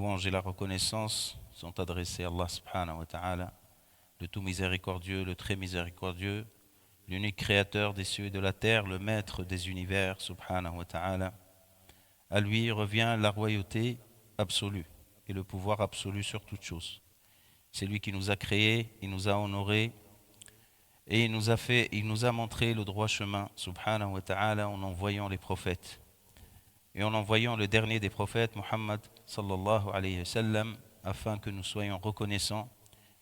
Louange et la reconnaissance sont adressées à Allah subhanahu wa ta'ala, le tout miséricordieux, le très miséricordieux, l'unique créateur des cieux et de la terre, le maître des univers subhanahu wa ta'ala. À lui revient la royauté absolue et le pouvoir absolu sur toute chose. C'est lui qui nous a créés, il nous a honorés et il nous a montré le droit chemin subhanahu wa ta'ala en envoyant les prophètes. Et en envoyant le dernier des prophètes, Muhammad sallallahu alayhi wa sallam, afin que nous soyons reconnaissants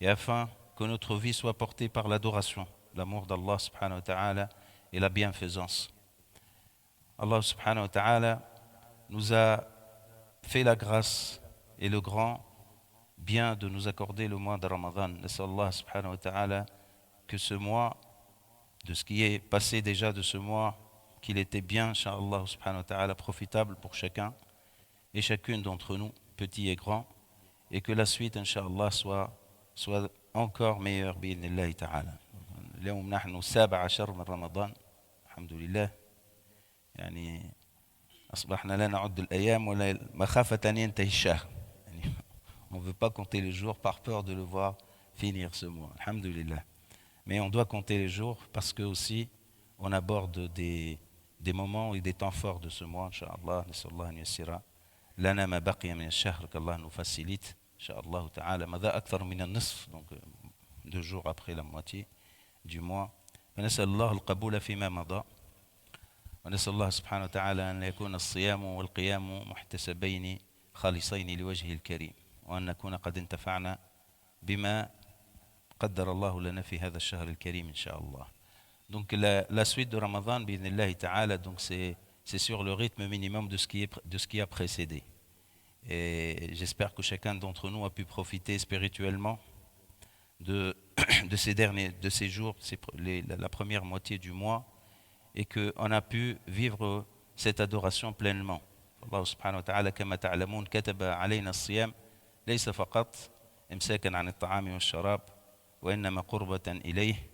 et afin que notre vie soit portée par l'adoration, l'amour d'Allah subhanahu wa ta'ala et la bienfaisance. Allah subhanahu wa ta'ala nous a fait la grâce et le grand bien de nous accorder le mois de Ramadan. Laisse Allah subhanahu wa ta'ala que ce mois, de ce qui est passé déjà de ce mois, qu'il était bien, incha'Allah subhanahu wa ta'ala, profitable pour chacun et chacune d'entre nous, petits et grands, et que la suite, incha'Allah, soit encore meilleure, bi'idhnillahi ta'ala. اليوم نحن 17 من رمضان الحمد لله يعني أصبحنا لا نعد الأيام ولا مخافة أن ينتهي الشهر يعني on ne veut pas compter les jours par peur de le voir finir ce mois, alhamdulillah. Mais on doit compter les jours parce que aussi on aborde des moments et des temps forts de ce mois, incha'Allah, nasallahu an yassira lana ma baqiya min ash-shahr, qu'Allah nous facilite, incha'Allah ta'ala, madha akthar min an-nisf, donc 2 jours après la moitié du mois. فنسأل الله القبول فيما مضى ونسأل الله سبحانه وتعالى أن يكون الصيام والقيام محتسبين خالصين لوجهه الكريم وأن نكون قد انتفعنا بما قدر الله لنا في هذا الشهر الكريم إن شاء الله. Donc la suite de Ramadan, bi'idhnillahi ta'ala, donc c'est sur le rythme minimum de ce qui a précédé. Et j'espère que chacun d'entre nous a pu profiter spirituellement de ces jours, la première moitié du mois, et qu'on a pu vivre cette adoration pleinement. Allah subhanahu wa ta'ala, كما تعلمون كتب علينا الصيام ليس فقط إمساكا عن الطعام والشراب وإنما قربة إليه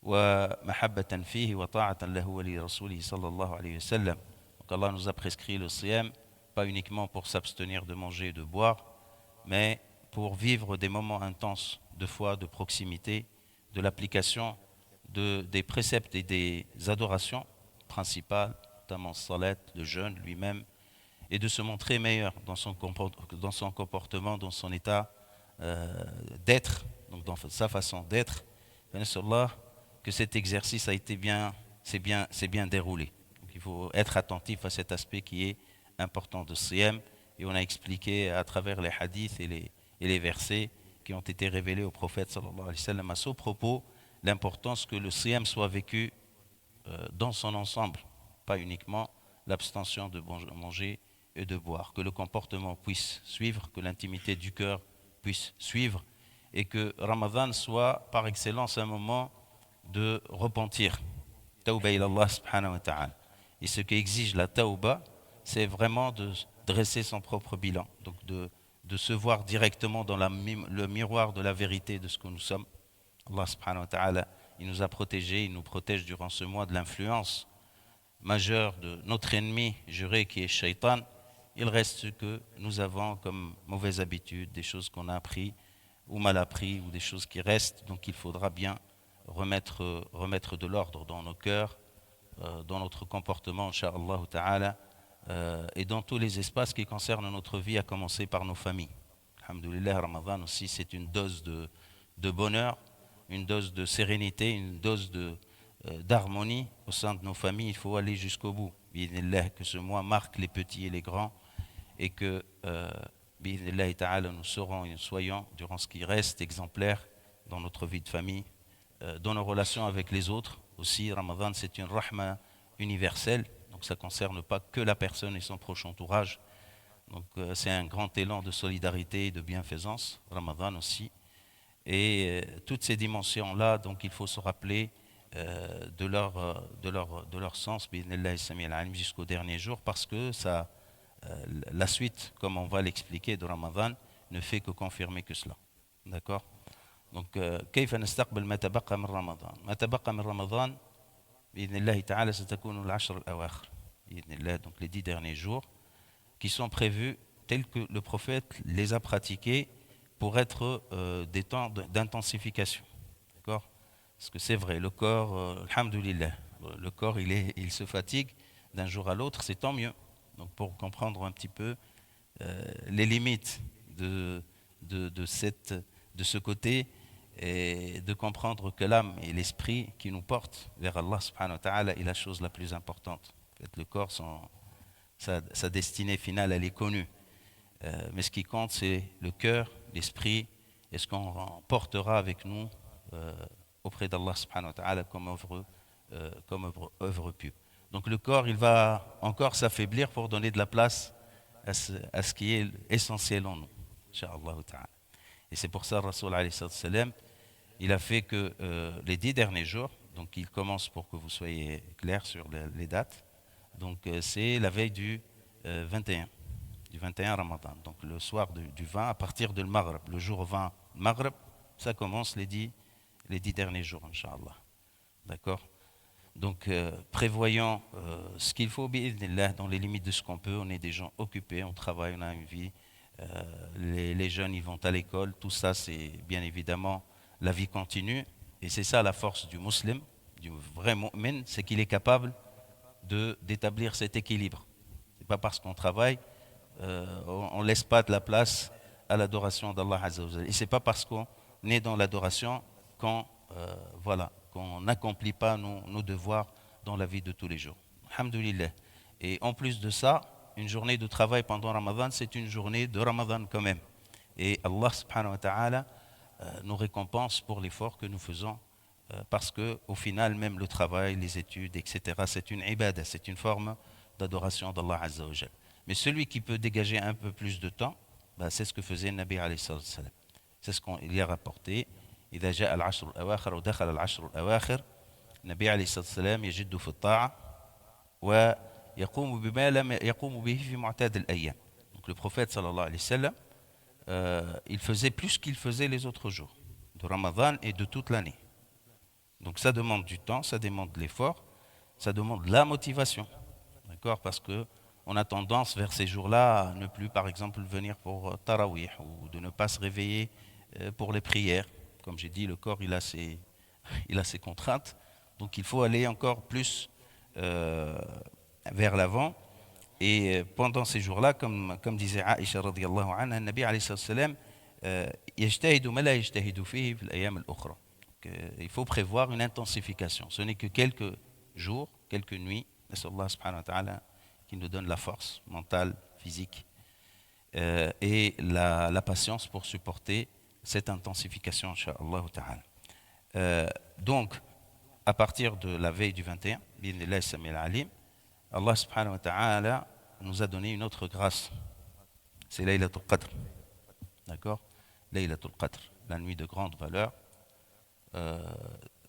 ومحبة فيه وطاعة له ولرسوله صلى الله عليه وسلم. Donc Allah nous a prescrit le siyam, pas uniquement pour s'abstenir de manger et de boire, mais pour vivre des moments intenses de foi, de proximité, de l'application des préceptes et des adorations principales, notamment salat, le jeûne lui-même, et de se montrer meilleur dans son comportement, dans son état d'être, donc dans sa façon d'être. Inch'Allah, que cet exercice s'est bien déroulé. Donc il faut être attentif à cet aspect qui est important de siyam, et on a expliqué à travers les hadiths et les versets qui ont été révélés au prophète sallallahu alayhi wa sallam à ce propos, l'importance que le siyam soit vécu dans son ensemble, pas uniquement l'abstention de manger et de boire, que le comportement puisse suivre, que l'intimité du cœur puisse suivre, et que Ramadan soit par excellence un moment de repentir. Tawba ila Allah subhanahu wa ta'ala. Et ce qu'exige la tawba, c'est vraiment de dresser son propre bilan, donc de se voir directement dans le miroir de la vérité de ce que nous sommes. Allah subhanahu wa ta'ala, il nous a protégés, il nous protège durant ce mois de l'influence majeure de notre ennemi juré qui est Shaitan. Il reste ce que nous avons comme mauvaise habitude, des choses qu'on a appris ou mal appris, ou des choses qui restent. Donc il faudra bien remettre de l'ordre dans nos cœurs, dans notre comportement, incha'Allah ta'ala, et dans tous les espaces qui concernent notre vie, à commencer par nos familles. Alhamdulillah, Ramadan aussi, c'est une dose de bonheur, une dose de sérénité, une dose d'harmonie au sein de nos familles. Il faut aller jusqu'au bout. Bi'idhnillah, que ce mois marque les petits et les grands, et que bi'idhnillah ta'ala, nous serons et nous soyons, durant ce qui reste, exemplaires dans notre vie de famille, dans nos relations avec les autres. Aussi, Ramadan, c'est une rahma universelle, donc ça ne concerne pas que la personne et son proche entourage. Donc c'est un grand élan de solidarité et de bienfaisance, Ramadan aussi. Et toutes ces dimensions-là, donc il faut se rappeler de leur sens, bi'idhnillah samil alim, jusqu'au dernier jour, parce que la suite, comme on va l'expliquer, de Ramadan, ne fait que confirmer que cela. D'accord? Donc, كيف نستقبل ما تبقى من رمضان؟ ما تبقى من رمضان بإذن الله تعالى ستكون العشر الأواخر بإذن الله. Donc les 10 derniers jours qui sont prévus tels que le prophète les a pratiqués pour être des temps d'intensification. D'accord? Parce que c'est vrai, le corps, alhamdoulilah, le corps il se fatigue d'un jour à l'autre, c'est tant mieux. Donc pour comprendre un petit peu les limites de, de ce côté, et de comprendre que l'âme et l'esprit qui nous portent vers Allah subhanahu wa ta'ala est la chose la plus importante. En fait, le corps, sa destinée finale, elle est connue. Mais ce qui compte, c'est le cœur, l'esprit, et ce qu'on portera avec nous auprès d'Allah subhanahu wa ta'ala comme œuvre pure. Donc le corps, il va encore s'affaiblir pour donner de la place à ce qui est essentiel en nous, incha'Allah ta'ala. Et c'est pour ça, Rasoul alayhi salam, il a fait que les 10 derniers jours, donc il commence pour que vous soyez clairs sur les dates, donc c'est la veille du 21 Ramadan, donc le soir du 20 à partir de Maghreb, le jour 20 Maghreb, ça commence les 10 derniers jours, Inch'Allah. D'accord? Donc prévoyant ce qu'il faut, bi'idhnillah, dans les limites de ce qu'on peut. On est des gens occupés, on travaille, on a une vie, les jeunes ils vont à l'école, tout ça c'est bien évidemment la vie continue, et c'est ça la force du musulman, du vrai mu'min, c'est qu'il est capable d'établir cet équilibre. C'est pas parce qu'on travaille, on ne laisse pas de la place à l'adoration d'Allah Azza wa Jalla. Et c'est pas parce qu'on est dans l'adoration qu'on n'accomplit pas nos devoirs dans la vie de tous les jours. Alhamdulillah. Et en plus de ça, une journée de travail pendant Ramadan, c'est une journée de Ramadan quand même. Et Allah subhanahu wa ta'ala nous récompense pour l'effort que nous faisons, parce qu'au final, même le travail, les études, etc., c'est une ibadah, c'est une forme d'adoration d'Allah Azza wa Jalla. Mais celui qui peut dégager un peu plus de temps, c'est ce que faisait le Nabi alayhi salam. C'est ce qu'il y a rapporté. إذا جاء العشر الأواخر ودخل العشر الأواخر النبي عليه الصلاة والسلام يجد في الطاعة ويقوم بما لم يقوم به في معتاد الأيام. Donc le prophète sallallahu alayhi wa sallam, il faisait plus qu'il faisait les autres jours de Ramadan et de toute l'année. Donc ça demande du temps, ça demande de l'effort, ça demande de la motivation. D'accord? Parce que on a tendance vers ces jours-là à ne plus, par exemple, venir pour Tarawih ou de ne pas se réveiller pour les prières. Comme j'ai dit, le corps, il a ses contraintes. Donc il faut aller encore plus vers l'avant. Et pendant ces jours-là, comme disait Aïcha radiyallahu anha, le Nabi alayhi salam, يجتهد ما لا يجتهد فيه في الأيام الأخرى. Il faut prévoir une intensification. Ce n'est que quelques jours, quelques nuits. Nasallu Allah subhanahu wa ta'ala qui nous donne la force mentale, physique et la patience pour supporter cette intensification, incha'Allah ta'ala. Donc, à partir de la veille du 21, bi'idhnillah samil alim, Allah subhanahu wa ta'ala nous a donné une autre grâce. C'est Laylatul Qadr. D'accord? Laylatul Qadr, la nuit de grande valeur,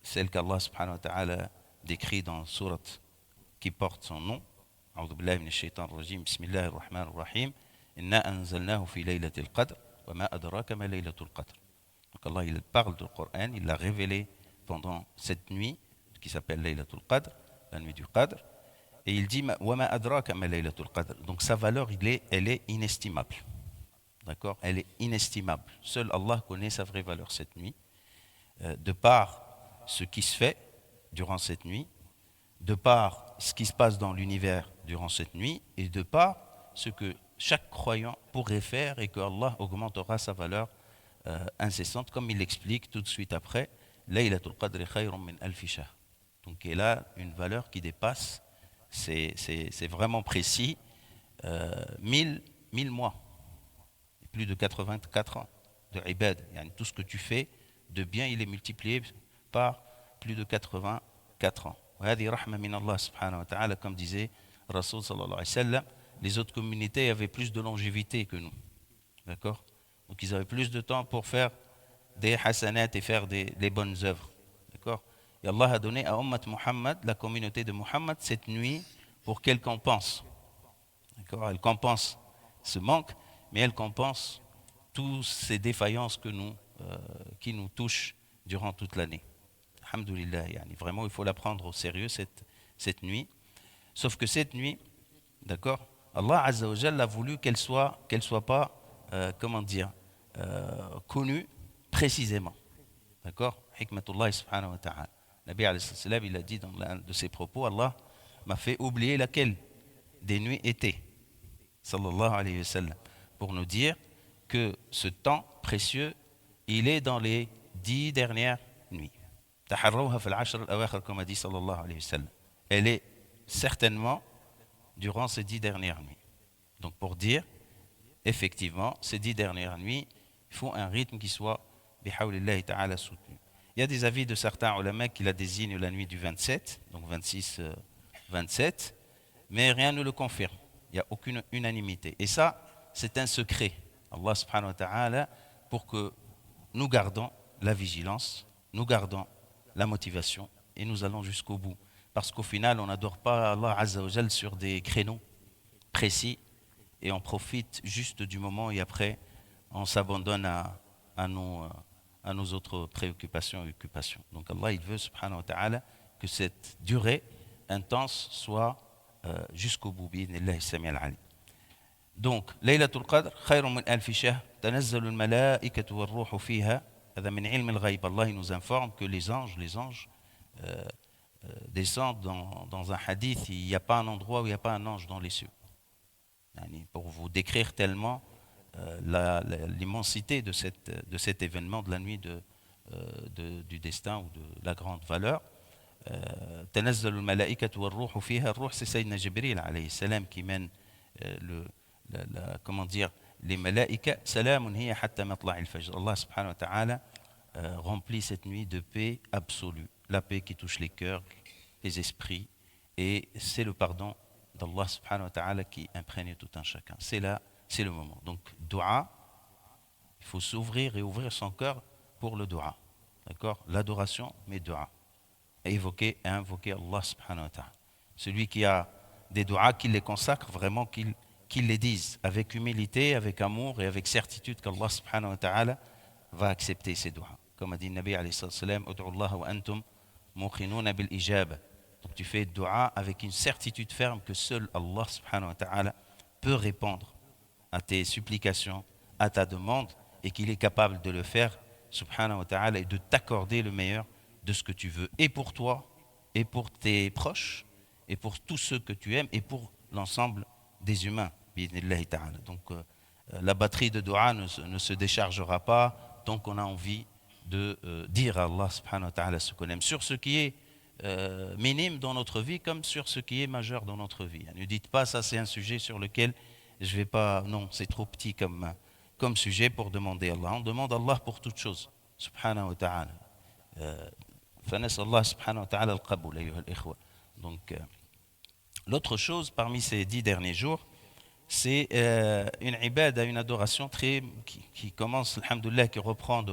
celle qu'Allah subhanahu wa ta'ala décrit dans la sourate qui porte son nom. أعوذ بالله من الشيطان الرجيم بسم الله الرحمن الرحيم إنا أنزلناه في ليلة القدر وما أدراك ما ليلة القدر. Donc Allah il parle du Coran, il l'a révélé pendant cette nuit qui s'appelle Laylatul Qadr, la nuit du Qadr, et il dit وما أدراك ما ليلة القدر. Donc sa valeur elle est inestimable. D'accord? Elle est inestimable. Seul Allah connaît sa vraie valeur cette nuit, de par ce qui se fait durant cette nuit, de par ce qui se passe dans l'univers durant cette nuit et de par ce que chaque croyant pourrait faire et que Allah augmentera sa valeur incessante, comme il l'explique tout de suite après. Laylatul Qadri khayrun min alfi shahr. Donc elle a une valeur qui dépasse, c'est vraiment précis, 1000 mois, plus de 84 ans de ibad. Tout ce que tu fais de bien, il est multiplié par plus de 84 ans. وهذه رحمة من الله سبحانه وتعالى, comme disait Rasoul sallallahu alayhi wa sallam, les autres communautés avaient plus de longévité que nous. D'accord? Donc ils avaient plus de temps pour faire des hasanat et faire les bonnes œuvres. D'accord? Et Allah a donné à Ummat Muhammad, la communauté de Muhammad, cette nuit pour qu'elle compense. D'accord? Elle compense ce manque, mais elle compense toutes ces défaillances qui nous touchent durant toute l'année. Alhamdulillah, vraiment il faut la prendre au sérieux cette nuit. Sauf que cette nuit, d'accord, Allah Azza wa Jalla a voulu qu'elle soit pas, comment dire, connue précisément. D'accord? Hikmatullah subhanahu wa ta'ala. Nabi alayhi salam, il a dit dans l'un de ses propos, Allah m'a fait oublier laquelle des nuits était, sallallahu alayhi wa sallam, pour nous dire que ce temps précieux, il est dans les 10 dernières nuits. Taharrawha fil ashr al-awakhir, comme a dit sallallahu alayhi wa sallam. Elle est certainement durant ces 10 dernières nuits. Donc pour dire, effectivement, ces 10 dernières nuits, il faut un rythme qui soit bihawlillahi ta'ala soutenu. Il y a des avis de certains ulama qui la désignent la nuit du 27, donc 26, 27, mais rien ne le confirme. Il n'y a aucune unanimité. Et ça, c'est un secret. Allah subhanahu wa ta'ala, pour que nous gardons la vigilance, nous gardons la motivation et nous allons jusqu'au bout. Parce qu'au final, on n'adore pas Allah Azza wa Jal sur des créneaux précis et on profite juste du moment et après, on s'abandonne à nos autres préoccupations et occupations. Donc Allah, il veut, subhanahu wa ta'ala, que cette durée intense soit jusqu'au bout. Bi'idhnillahi sami al-alim. Donc, Laylatul Qadr, khayrun min alfi shahr, tanazzalu al-malaikatu war-ruhu fiha. Hada min ilm al-ghayb. Allah, il nous informe que les anges descendent dans un hadith. Il n'y a pas un endroit où il n'y a pas un ange dans les cieux. Pour vous décrire tellement l'immensité de cet événement de la nuit du destin ou de la grande valeur. تنزل الملائكة والروح فيها. الروح, c'est Sayyidina Jibril alayhi salam qui mène comment dire, les malaïka. Salamun hiya hatta matla'i al-fajr. Allah subhanahu wa ta'ala remplit cette nuit de paix absolue, la paix qui touche les cœurs, les esprits, et c'est le pardon d'Allah subhanahu wa ta'ala qui imprègne tout un chacun. C'est le moment. Donc, dua, il faut s'ouvrir et ouvrir son cœur pour le dua. D'accord? L'adoration, mais dua. Et invoquer Allah subhanahu wa ta'ala. Celui qui a des duas, qu'il les consacre vraiment, qu'il les dise avec humilité, avec amour et avec certitude qu'Allah subhanahu wa ta'ala va accepter ces duas. Comme a dit le Nabi alayhi salam, Ud'u Allah wa antum muqinuna bil ijaba. Donc tu fais dua avec une certitude ferme que seul Allah subhanahu wa ta'ala peut répondre à tes supplications, à ta demande, et qu'il est capable de le faire subhanahu wa ta'ala et de t'accorder le meilleur de ce que tu veux, et pour toi, et pour tes proches, et pour tous ceux que tu aimes, et pour l'ensemble des humains. Donc la batterie de dua ne se déchargera pas tant qu'on a envie de dire à Allah subhanahu wa ta'ala ce qu'on aime, sur ce qui est minime dans notre vie comme sur ce qui est majeur dans notre vie. Ne dites pas ça, c'est un sujet sur lequel je vais pas, non, c'est trop petit comme sujet pour demander à Allah. On demande à Allah pour toutes choses subhanahu wa ta'ala. فنسأل الله سبحانه وتعالى القبول أيها الإخوة. Donc l'autre chose parmi ces 10 derniers jours, c'est une ibada, une adoration qui commence, alhamdoulilah, qui reprend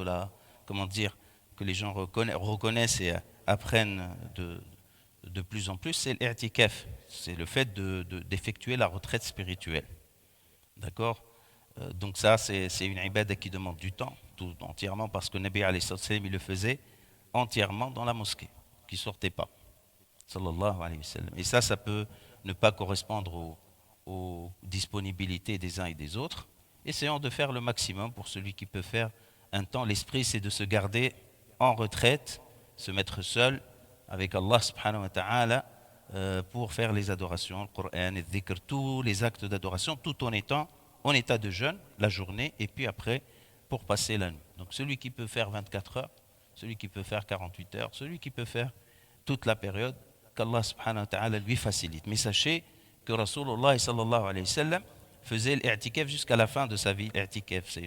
comment dire, que les gens reconnaissent et apprennent de plus en plus, c'est l'i'tikaf. C'est le fait d'effectuer la retraite spirituelle. D'accord? Donc ça, c'est une ibada qui demande du temps, tout entièrement, parce que Nabi alayhi salam, il le faisait entièrement dans la mosquée, qui ne sortait pas. Sallallahu alayhi wa sallam. Et ça peut ne pas correspondre aux disponibilités des uns et des autres. Essayons de faire le maximum pour celui qui peut faire un temps. L'esprit, c'est de se garder en retraite, se mettre seul avec Allah subhanahu wa ta'ala pour faire les adorations, le Coran, le dhikr, tous les actes d'adoration, tout en étant en état de jeûne la journée et puis après pour passer la nuit. Donc celui qui peut faire 24 heures, celui qui peut faire 48 heures, celui qui peut faire toute la période, qu'Allah subhanahu wa ta'ala lui facilite. Mais sachez que Rasulullah sallallahu alayhi wa sallam faisait l'i'tikaf jusqu'à la fin de sa vie. L'i'tikaf,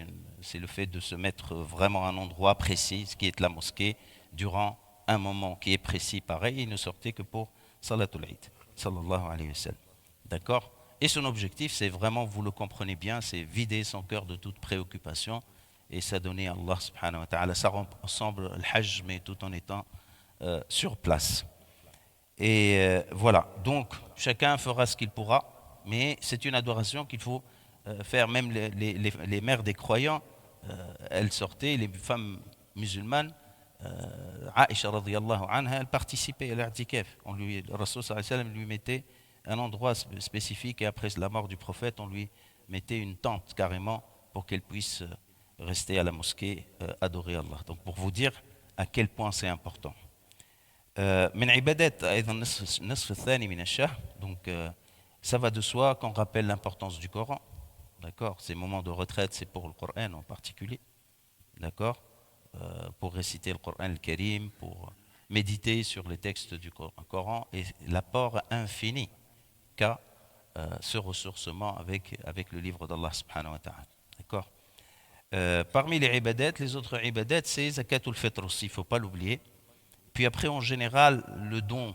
c'est le fait de se mettre vraiment à un endroit précis, ce qui est la mosquée, durant un moment qui est précis, pareil, il ne sortait que pour Salatul Eid, sallallahu alayhi wa sallam. D'accord? Et son objectif, c'est vraiment, vous le comprenez bien, c'est vider son cœur de toute préoccupation et s'adonner à Allah subhanahu wa ta'ala. Ça ressemble al hajj, mais tout en étant sur place. Et voilà, donc chacun fera ce qu'il pourra, mais c'est une adoration qu'il faut faire. Même les mères des croyants, elles sortaient, les femmes musulmanes, Aïcha radiyallahu anha, elle participait à l'i'tikaf. Le Rasul sallallahu alayhi wa sallam lui mettait un endroit spécifique et après la mort du prophète, on lui mettait une tente carrément pour qu'elle puisse rester à la mosquée, adorer Allah. Donc pour vous dire à quel point c'est important. من عبادات أيضا النصف الثاني من الشهر. Donc ça va de soi qu'on rappelle l'importance du Coran. D'accord? Ces moments de retraite, c'est pour le Coran en particulier. D'accord? Pour réciter le Coran al-Karim, pour méditer sur les textes du Coran et l'apport infini qu'a ce ressourcement avec le livre d'Allah subhanahu wa ta'ala. D'accord? Parmi les ibadat, les autres ibadat, c'est zakatul fitr aussi, il ne faut pas l'oublier. Puis après, en général, le don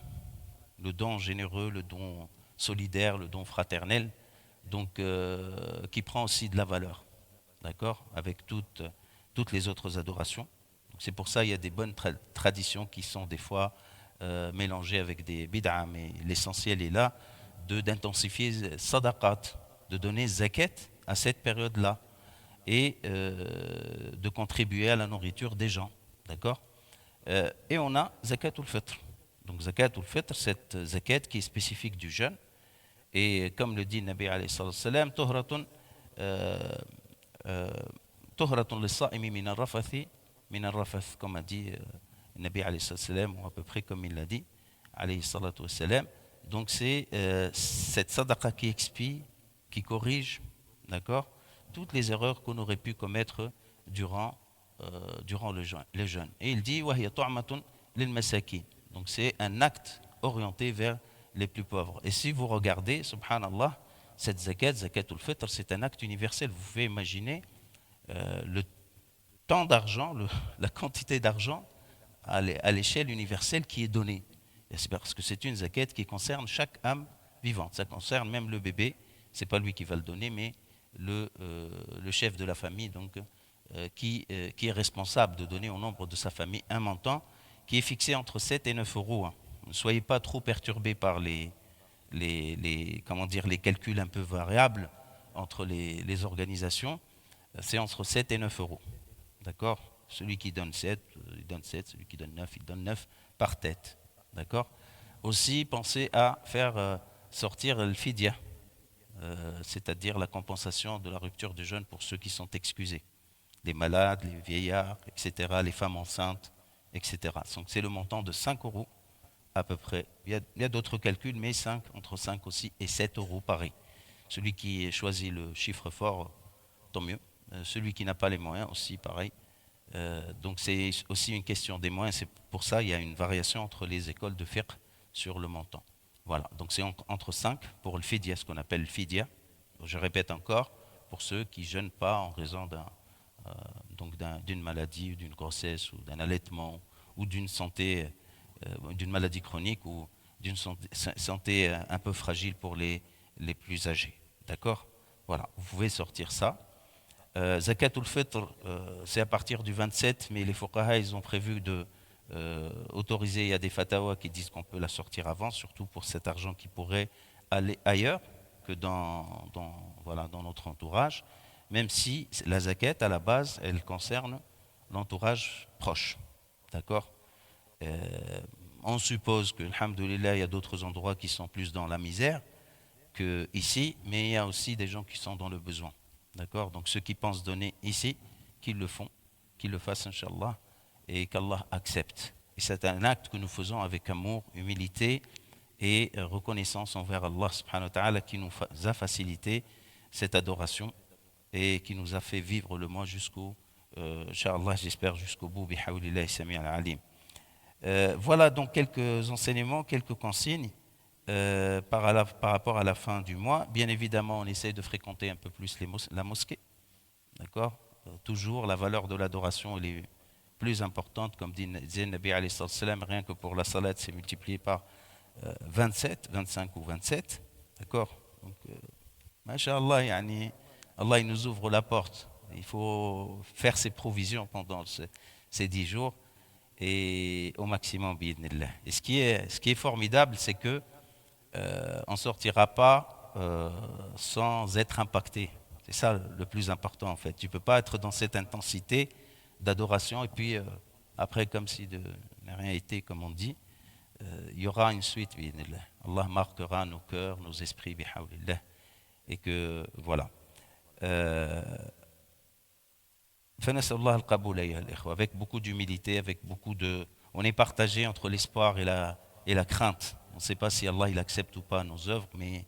généreux, le don solidaire, le don fraternel, donc qui prend aussi de la valeur, d'accord, avec toutes les autres adorations. C'est pour ça qu'il y a des bonnes traditions qui sont des fois mélangées avec des bid'a, mais l'essentiel est là d'intensifier sadaqat, de donner zakat à cette période-là et de contribuer à la nourriture des gens, d'accord. Et on a zakatul fitr. Donc zakatul fitr, cette zakat qui est spécifique du jeûne. Et comme le dit Nabi alayhi salam, tuhratun lis-sa'imi min ar-rafath, comme a dit Nabi alayhi salam, ou à peu près comme il l'a dit, alayhi salatu wassalam. Donc c'est cette sadaqa qui expie, qui corrige, d'accord, toutes les erreurs qu'on aurait pu commettre durant le jeûne. Et il dit وَهِيَ طُعْمَةٌ لِلْمَسَاكِينَ. Donc c'est un acte orienté vers les plus pauvres. Et si vous regardez, subhanallah, cette zakatul fitr, c'est un acte universel. Vous pouvez imaginer le temps d'argent, la quantité d'argent à l'échelle universelle qui est donnée. Et c'est parce que c'est une zakat qui concerne chaque âme vivante. Ça concerne même le bébé. C'est pas lui qui va le donner, mais le chef de la famille, donc qui est responsable de donner au nombre de sa famille un montant qui est fixé entre 7 et 9 euros. Ne soyez pas trop perturbés par les calculs un peu variables entre les organisations. C'est entre 7 et 9 euros. D'accord? Celui qui donne 7, il donne 7. Celui qui donne 9, il donne 9 par tête. D'accord? Aussi, pensez à faire sortir le fidya, c'est-à-dire la compensation de la rupture du jeûne pour ceux qui sont excusés. Les malades, les vieillards, etc., les femmes enceintes, etc. Donc c'est le montant de 5 euros à peu près. Il y a d'autres calculs, mais entre 5 aussi et 7 euros pareil. Celui qui choisit le chiffre fort, tant mieux. Celui qui n'a pas les moyens aussi pareil. Donc c'est aussi une question des moyens. C'est pour ça qu'il y a une variation entre les écoles de fiqh sur le montant. Voilà, donc c'est entre 5 pour le fidya, ce qu'on appelle le fidya. Je répète encore, pour ceux qui ne jeûnent pas en raison d'une maladie, ou d'une grossesse, ou d'un allaitement, ou d'une maladie chronique, ou d'une santé un peu fragile pour les plus âgés. D'accord? Voilà, vous pouvez sortir ça. Zakatul fitr, c'est à partir du 27, mais les fuqaha, ils ont prévu de autoriser. Il y a des fatawas qui disent qu'on peut la sortir avant, surtout pour cet argent qui pourrait aller ailleurs que dans notre entourage, même si la zakat, à la base, elle concerne l'entourage proche. D'accord? On suppose que, alhamdoulilah, il y a d'autres endroits qui sont plus dans la misère qu'ici, mais il y a aussi des gens qui sont dans le besoin. D'accord? Donc ceux qui pensent donner ici, qu'ils le font, qu'ils le fassent, Inch'Allah, et qu'Allah accepte. Et c'est un acte que nous faisons avec amour, humilité et reconnaissance envers Allah subhanahu wa ta'ala qui nous a facilité cette adoration et qui nous a fait vivre le mois jusqu'au, Inch'Allah, j'espère jusqu'au bout, bihawlillahi sami al-alim. Voilà donc quelques enseignements, quelques consignes par rapport à la fin du mois. Bien évidemment, on essaie de fréquenter un peu plus la mosquée. D'accord? Toujours, la valeur de l'adoration elle est plus importante, comme disait Nabi alayhi salam, rien que pour la salat, c'est multiplié par 25 ou 27. D'accord? Donc, masha'Allah, yani, Allah il nous ouvre la porte. Il faut faire ses provisions pendant ces 10 jours et au maximum, bi'idnillah. Et ce qui est formidable, c'est que on ne sortira pas sans être impacté. C'est ça le plus important en fait. Tu ne peux pas être dans cette intensité d'adoration et puis après comme si de n'a rien été, comme on dit. il y aura une suite, bi'idhnillah. Allah marquera nos cœurs, nos esprits, bihawlillah. Et que, voilà. فنسأل الله القبول أيها الإخوة, avec beaucoup d'humilité, avec beaucoup de... On est partagé entre l'espoir et la crainte. On ne sait pas si Allah il accepte ou pas nos œuvres, mais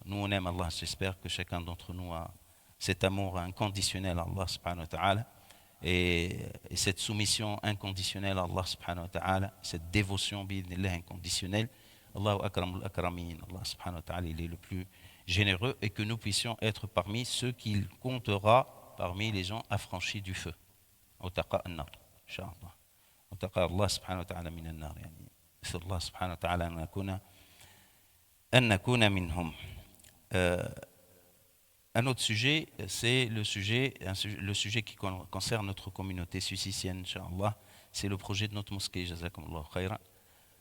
nous on aime Allah. J'espère que chacun d'entre nous a cet amour inconditionnel à Allah subhanahu wa ta'ala et cette soumission inconditionnelle à Allah subhanahu wa ta'ala, cette dévotion bi'idhnillah inconditionnelle. Allahu akramul akramin. Allah subhanahu wa ta'ala il est le plus généreux et que nous puissions être parmi ceux qu'il comptera parmi les gens affranchis du feu. Utaqa an-nar, inshallah. Utaqa Allah subhanahu wa ta'ala min an-nar. Yani, نسأل الله سبحانه وتعالى أن نكون منهم. Un autre sujet, c'est le sujet qui concerne notre communauté suissicienne, Inch'Allah. C'est le projet de notre mosquée, Jazakumullah khayran.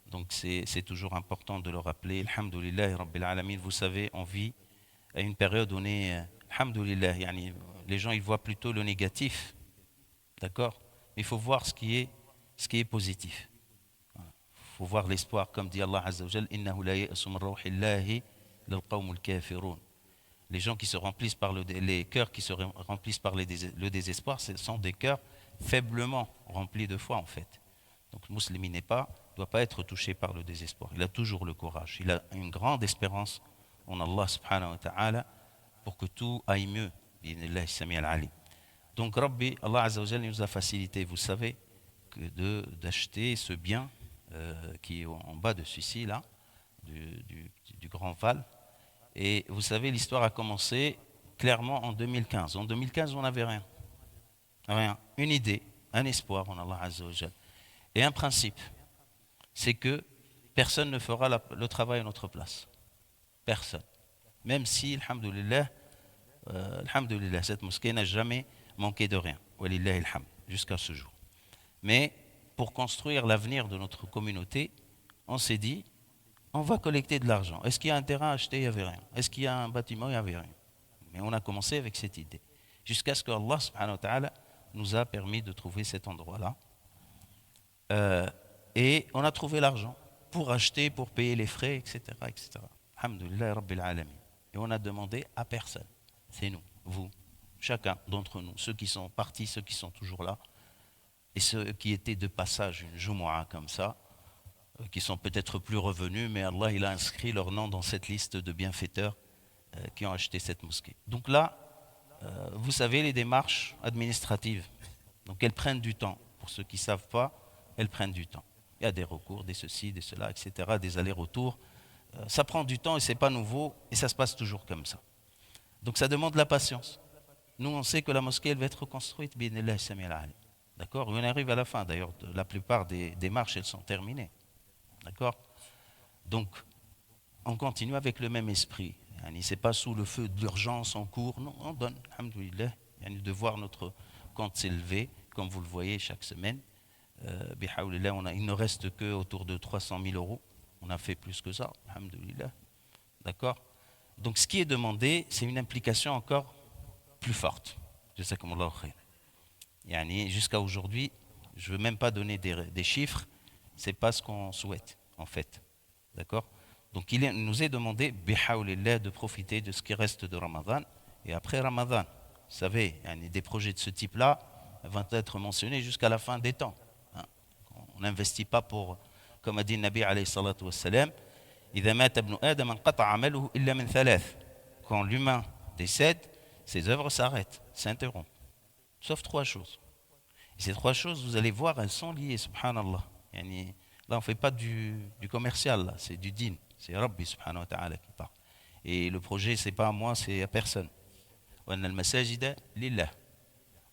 Donc c'est toujours important de le rappeler. Alhamdulillah, Rabbil Alamin. Vous savez, on vit à une période où on est, Alhamdulillah, yani, les gens ils voient plutôt le négatif, d'accord? Il faut voir ce qui est positif. Il faut voir l'espoir, comme dit Allah Azza wa Jal, innahu la ya'asu min rawhillahi lil qawmil kafirun. Les gens qui se remplissent par les cœurs qui se remplissent par le désespoir, ce sont des cœurs faiblement remplis de foi en fait. Donc le musulman ne doit pas être touché par le désespoir. Il a toujours le courage. Il a une grande espérance en Allah subhanahu wa ta'ala pour que tout aille mieux. Donc Rabbi, Allah Azza wa Jal nous a facilité, vous savez, d'acheter ce bien qui est en bas de celui-ci là, du Grand Val. Et vous savez, l'histoire a commencé clairement en 2015. En 2015, on n'avait rien. Rien. Une idée, un espoir en Allah Azza wa Jal. Et un principe, c'est que personne ne fera le travail à notre place. Personne. Même si, alhamdulillah, cette mosquée n'a jamais manqué de rien. Walillahi alhamd, jusqu'à ce jour. Mais pour construire l'avenir de notre communauté, on s'est dit, on va collecter de l'argent. Est-ce qu'il y a un terrain à acheter? Il n'y avait rien. Est-ce qu'il y a un bâtiment? Il n'y avait rien. Mais on a commencé avec cette idée. Jusqu'à ce que Allah subhanahu wa ta'ala nous a permis de trouver cet endroit-là. Et on a trouvé l'argent pour acheter, pour payer les frais, etc. etc. Alhamdulillah Rabbil Alamin. Et on a demandé à personne. C'est nous, vous, chacun d'entre nous, ceux qui sont partis, ceux qui sont toujours là, et ceux qui étaient de passage, une Jumu'ah comme ça, qui sont peut-être plus revenus, mais Allah il a inscrit leur nom dans cette liste de bienfaiteurs qui ont acheté cette mosquée. Donc là, vous savez, les démarches administratives, donc elles prennent du temps. Pour ceux qui ne savent pas, elles prennent du temps. Il y a des recours, des ceci, des cela, etc., des allers-retours. Ça prend du temps et ce n'est pas nouveau et ça se passe toujours comme ça. Donc ça demande de la patience. Nous, on sait que la mosquée, elle va être construite, bi'idhnillah samil alim. D'accord? On arrive à la fin. D'ailleurs, la plupart des démarches, elles sont terminées. D'accord? Donc, on continue avec le même esprit. Ce n'est pas sous le feu d'urgence en cours. Non, on donne, alhamdoulilah, de voir notre compte s'élever, comme vous le voyez chaque semaine. Il ne reste qu'autour de 300 000 euros. On a fait plus que ça, alhamdoulilah. D'accord? Donc, ce qui est demandé, c'est une implication encore plus forte. Jazakumullahu khayr. Jusqu'à aujourd'hui, je ne veux même pas donner des chiffres. Ce n'est pas ce qu'on souhaite, en fait. D'accord? Donc, il nous est demandé, bihawlillah, de profiter de ce qui reste de Ramadan. Et après Ramadan, vous savez, des projets de ce type-là vont être mentionnés jusqu'à la fin des temps. On n'investit pas pour, comme a dit le Nabi alayhi salatu wassalam, إذا مات ابن آدم انقطع عمله إلا من ثلاث. Quand l'humain décède, ses œuvres s'arrêtent, s'interrompent. Sauf trois choses. Et ces trois choses, vous allez voir, elles sont liées, subhanallah. Là, on ne fait pas du commercial, là, c'est du din. C'est Rabbi subhanahu wa ta'ala qui parle. Et le projet, ce n'est pas à moi, c'est à personne. وَأَنَّ الْمَسَاجِدَ لِلَّهِ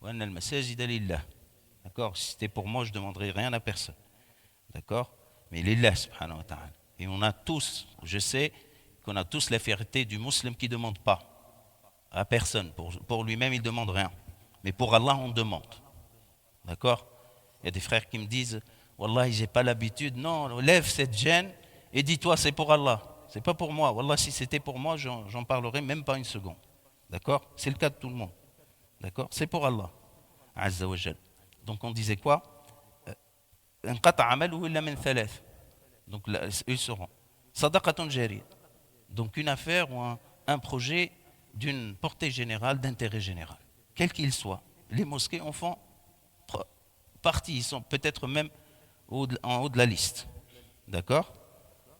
وَأَنَّ الْمَسَاجِدَ لِلَّهِ. D'accord? Si c'était pour moi, je ne demanderais rien à personne. D'accord? Mais lillah subhanahu wa ta'ala. Et on a tous, je sais qu'on a tous la fierté du musulman qui ne demande pas à personne. Pour lui-même, il ne demande rien. Mais pour Allah, on demande. D'accord? Il y a des frères qui me disent, Wallah, je n'ai pas l'habitude. Non, lève cette gêne et dis-toi, c'est pour Allah. Ce n'est pas pour moi. Wallah, si c'était pour moi, j'en parlerais même pas une seconde. D'accord? C'est le cas de tout le monde. D'accord? C'est pour Allah. Azza wa Jal. Donc on disait quoi? انقطع عمله إلا من ثلاث. Donc là, ils seront. Sadaqatun jariya. Donc une affaire ou un projet d'une portée générale, d'intérêt général, quel qu'il soit. Les mosquées en font partie, ils sont peut-être même en haut de la liste. D'accord?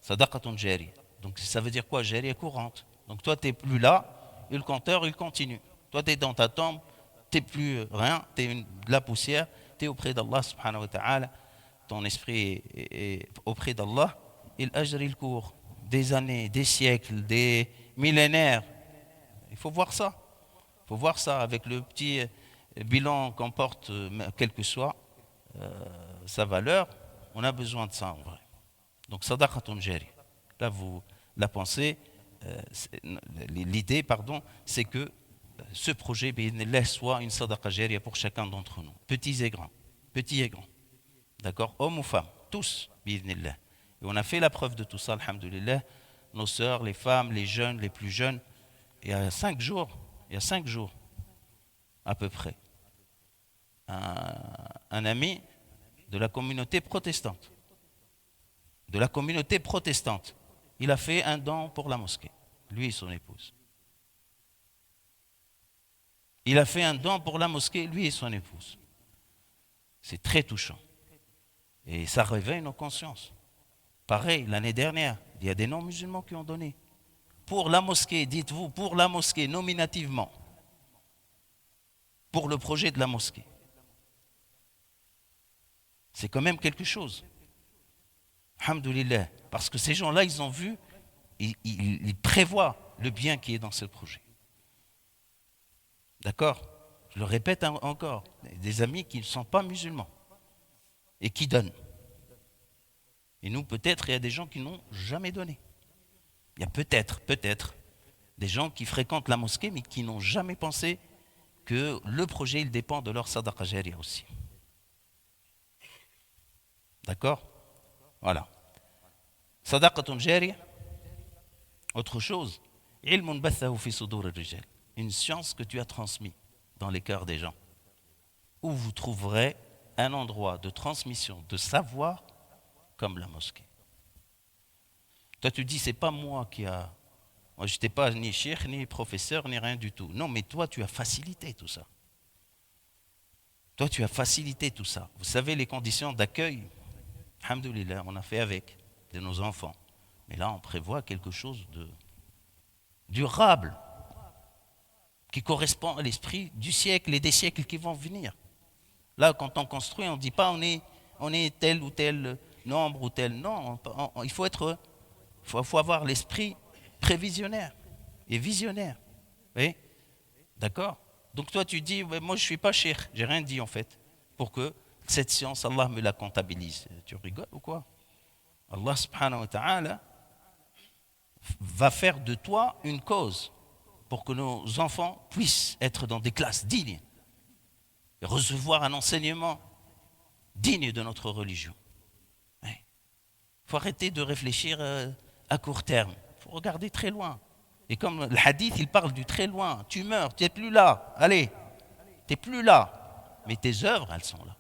Sadaqatun jariya. Donc ça veut dire quoi? Jariya courante. Donc toi, tu n'es plus là, et le compteur, il continue. Toi, tu es dans ta tombe, tu n'es plus rien, tu es de la poussière, tu es auprès d'Allah subhanahu wa ta'ala, ton esprit est auprès d'Allah, et l'ajr, il court. Des années, des siècles, des millénaires. Il faut voir ça. Il faut voir ça avec le petit bilan qu'on porte, quelle que soit sa valeur. On a besoin de ça en vrai. Donc, sadaqatun jari. Là, la pensée, l'idée, pardon, c'est que ce projet soit une sadaqa jariya pour chacun d'entre nous, petits et grands. Petits et grands. D'accord? Hommes ou femmes, tous, bi'idhnillah. Et on a fait la preuve de tout ça, alhamdoulilah. Nos sœurs, les femmes, les jeunes, les plus jeunes. Il y a 5 jours, à peu près, un ami de la communauté protestante, il a fait un don pour la mosquée, lui et son épouse. Il a fait un don pour la mosquée, lui et son épouse. C'est très touchant. Et ça réveille nos consciences. Pareil, l'année dernière, il y a des non-musulmans qui ont donné. Pour la mosquée, dites-vous, pour la mosquée, nominativement. Pour le projet de la mosquée. C'est quand même quelque chose. Alhamdoulilah. Parce que ces gens-là, ils ont vu, ils prévoient le bien qui est dans ce projet. D'accord? Je le répète encore. Des amis qui ne sont pas musulmans et qui donnent. Et nous, peut-être, il y a des gens qui n'ont jamais donné. Il y a peut-être des gens qui fréquentent la mosquée mais qui n'ont jamais pensé que le projet, il dépend de leur sadaqa jariya aussi. D'accord? Voilà. Sadaqatun jariya. Autre chose. Ilmun bathahu fi sudur ar-rijal. Une science que tu as transmise dans les cœurs des gens. Où vous trouverez un endroit de transmission de savoir comme la mosquée. Toi, tu dis, c'est pas moi qui a... Moi, je n'étais pas ni cheikh, ni professeur, ni rien du tout. Non, mais toi, tu as facilité tout ça. Toi, tu as facilité tout ça. Vous savez, les conditions d'accueil, alhamdoulilah, on a fait avec de nos enfants. Mais là, on prévoit quelque chose de durable, qui correspond à l'esprit du siècle et des siècles qui vont venir. Là, quand on construit, on ne dit pas on est tel ou tel nombre ou tel. Non, il faut avoir l'esprit prévisionnaire et visionnaire. Oui? D'accord? Donc toi, tu dis, moi je ne suis pas cheikh, j'ai rien dit en fait, pour que cette science, Allah me la comptabilise. Tu rigoles ou quoi? Allah subhanahu wa ta'ala va faire de toi une cause pour que nos enfants puissent être dans des classes dignes et recevoir un enseignement digne de notre religion. Il faut arrêter de réfléchir à court terme. Il faut regarder très loin. Et comme le hadith, il parle du très loin. Tu meurs, tu n'es plus là. Allez, tu n'es plus là. Mais tes œuvres, elles sont là.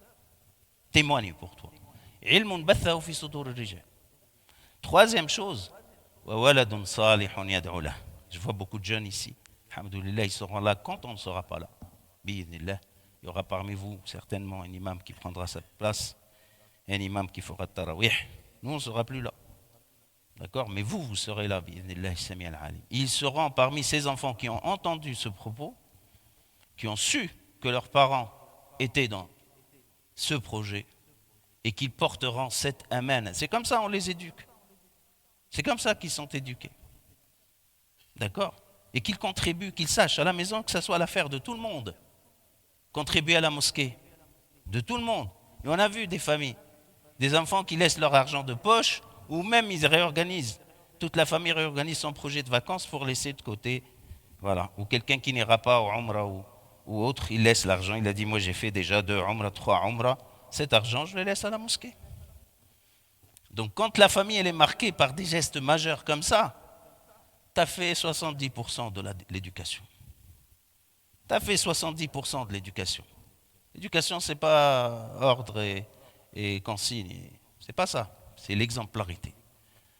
Témoignent pour toi. Ilmun bathahu fi sudur ar-rijal. Troisième chose, je vois beaucoup de jeunes ici. Alhamdoulilah, ils seront là quand on ne sera pas là. Bi'idhnillah. Il y aura parmi vous certainement un imam qui prendra sa place, un imam qui fera tarawih. Nous, on ne sera plus là. D'accord? Mais vous serez là, bi'idhnillah, sami al-alim. Ils seront parmi ces enfants qui ont entendu ce propos, qui ont su que leurs parents étaient dans ce projet et qu'ils porteront cette amène. C'est comme ça on les éduque. C'est comme ça qu'ils sont éduqués. D'accord? Et qu'ils contribuent, qu'ils sachent à la maison que ce soit l'affaire de tout le monde. Contribuer à la mosquée, de tout le monde. Et on a vu des familles, des enfants qui laissent leur argent de poche, ou même ils réorganisent. Toute la famille réorganise son projet de vacances pour laisser de côté. Voilà. Ou quelqu'un qui n'ira pas au Umrah ou autre, il laisse l'argent. Il a dit, moi j'ai fait déjà 2 Umrah, 3 Umrah. Cet argent, je le laisse à la mosquée. Donc quand la famille elle est marquée par des gestes majeurs comme ça, tu as fait 70% de l'éducation. Tu as fait 70% de l'éducation. L'éducation, ce n'est pas ordre et consigne. Ce n'est pas ça. C'est l'exemplarité.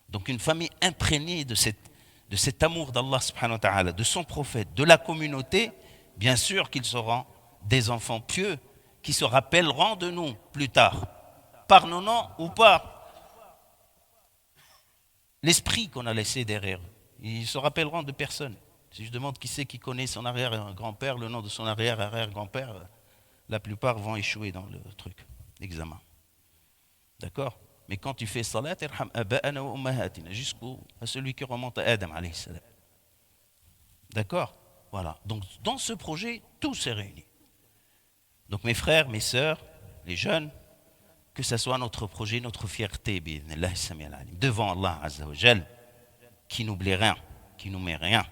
Donc une famille imprégnée de cet amour d'Allah subhanahu wa ta'ala, de son prophète, de la communauté, bien sûr qu'ils seront des enfants pieux qui se rappelleront de nous plus tard, par nos noms ou par l'esprit qu'on a laissé derrière. Ils se rappelleront de personne. Si je demande qui c'est qui connaît son arrière-grand-père, le nom de son arrière-arrière-grand-père, la plupart vont échouer dans le truc, l'examen. D'accord? Mais quand tu fais salat, irham aba'ana wa ummahatina, jusqu'à celui qui remonte à Adam alayhi salam. D'accord? Voilà. Donc dans ce projet, tout s'est réuni. Donc mes frères, mes sœurs, les jeunes, que ce soit notre projet, notre fierté, devant Allah Azza wa Jal, qui n'oublie rien, qui nous met rien.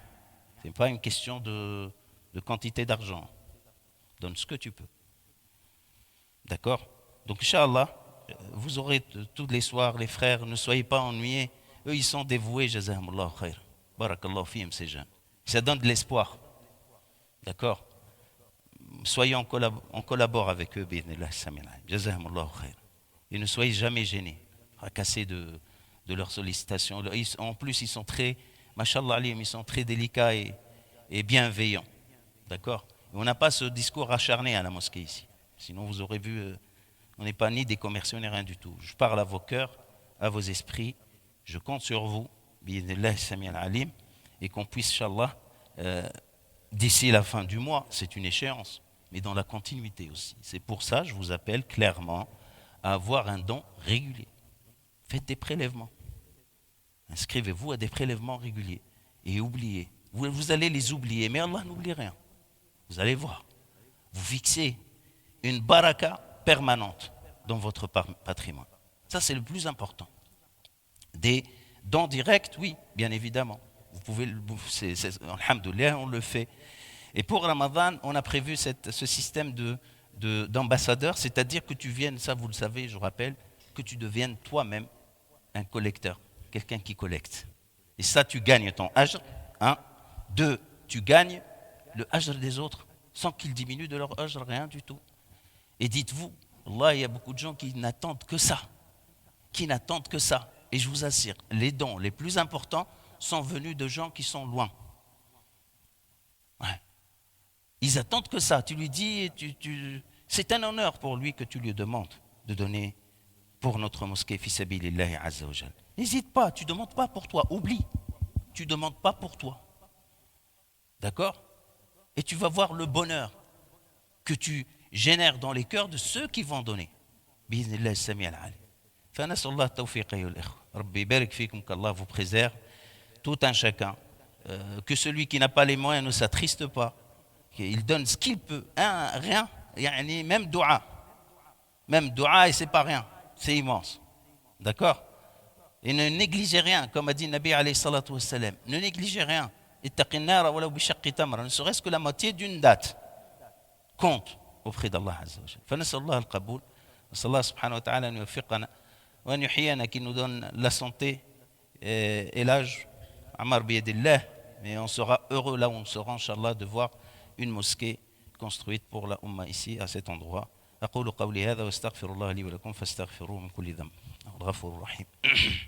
Ce n'est pas une question de quantité d'argent. Donne ce que tu peux. D'accord? Donc, Inch'Allah, vous aurez tous les soirs, les frères, ne soyez pas ennuyés. Eux, ils sont dévoués, jazahumullah khair. Barakallahu fihim, ces jeunes. Ça donne de l'espoir. D'accord? Soyez on collabore avec eux, bi'idhnillah, jazahumullah khair. Et ne soyez jamais gênés, fracassés de leurs sollicitations. En plus, ils sont très, mashallah alim, ils sont très délicats et bienveillants. D'accord? On n'a pas ce discours acharné à la mosquée ici. Sinon, vous aurez vu, on n'est pas ni des commerciaux ni rien du tout. Je parle à vos cœurs, à vos esprits. Je compte sur vous, bi'idhnillah sami al-alim, et qu'on puisse, Inch'Allah, d'ici la fin du mois, c'est une échéance, mais dans la continuité aussi. C'est pour ça que je vous appelle clairement à avoir un don régulier. Faites des prélèvements. Inscrivez-vous à des prélèvements réguliers et oubliez. Vous allez les oublier, mais Allah n'oublie rien. Vous allez voir. Vous fixez une baraka permanente dans votre patrimoine. Ça, c'est le plus important. Des dons directs, oui, bien évidemment. Vous pouvez, alhamdoulilah, on le fait. Et pour Ramadan, on a prévu ce système d'ambassadeur, c'est-à-dire que tu viennes, ça vous le savez, je rappelle, que tu deviennes toi-même un collecteur, quelqu'un qui collecte. Et ça, tu gagnes ton ajr. 1. 2. Tu gagnes le ajr des autres sans qu'ils diminuent de leur ajr, rien du tout. Et dites-vous, Allah, il y a beaucoup de gens qui n'attendent que ça. Qui n'attendent que ça. Et je vous assure, les dons les plus importants sont venus de gens qui sont loin. Ouais. Ils attendent que ça. Tu lui dis, c'est un honneur pour lui que tu lui demandes de donner pour notre mosquée fi sabilillahi azza wa jal. N'hésite pas, tu ne demandes pas pour toi, oublie. Tu ne demandes pas pour toi. D'accord? Et tu vas voir le bonheur que tu génères dans les cœurs de ceux qui vont donner. Bi'idhnillah sami al-alim. فنسأل الله التوفيق أيها الإخوة. ربي يبارك فيكم, qu'Allah vous préserve tout un chacun. Que celui qui n'a pas les moyens ne s'attriste pas. Il donne ce qu'il peut. Rien. Même dua. Même dua, et c'est pas rien. C'est immense. D'accord? Et ne négligez rien, comme a dit Nabi alayhi salatu wassalam. Ne négligez rien. Ittaqin nara walaw bi shaqqi tamra. Ne serait-ce que la moitié d'une date compte auprès d'Allah azza wa jalla. فنسأل الله القبول. نسأل الله سبحانه وتعالى أن يوفقنا وأن يحيينا, qui nous donne la santé et l'âge. Amar biyadillah. Mais on sera heureux là où on sera, Inch'Allah, de voir une mosquée construite pour la Ummah ici, à cet endroit. أقول قولي هذا واستغفر الله لي ولكم فاستغفروه من كل ذنب الغفور الرحيم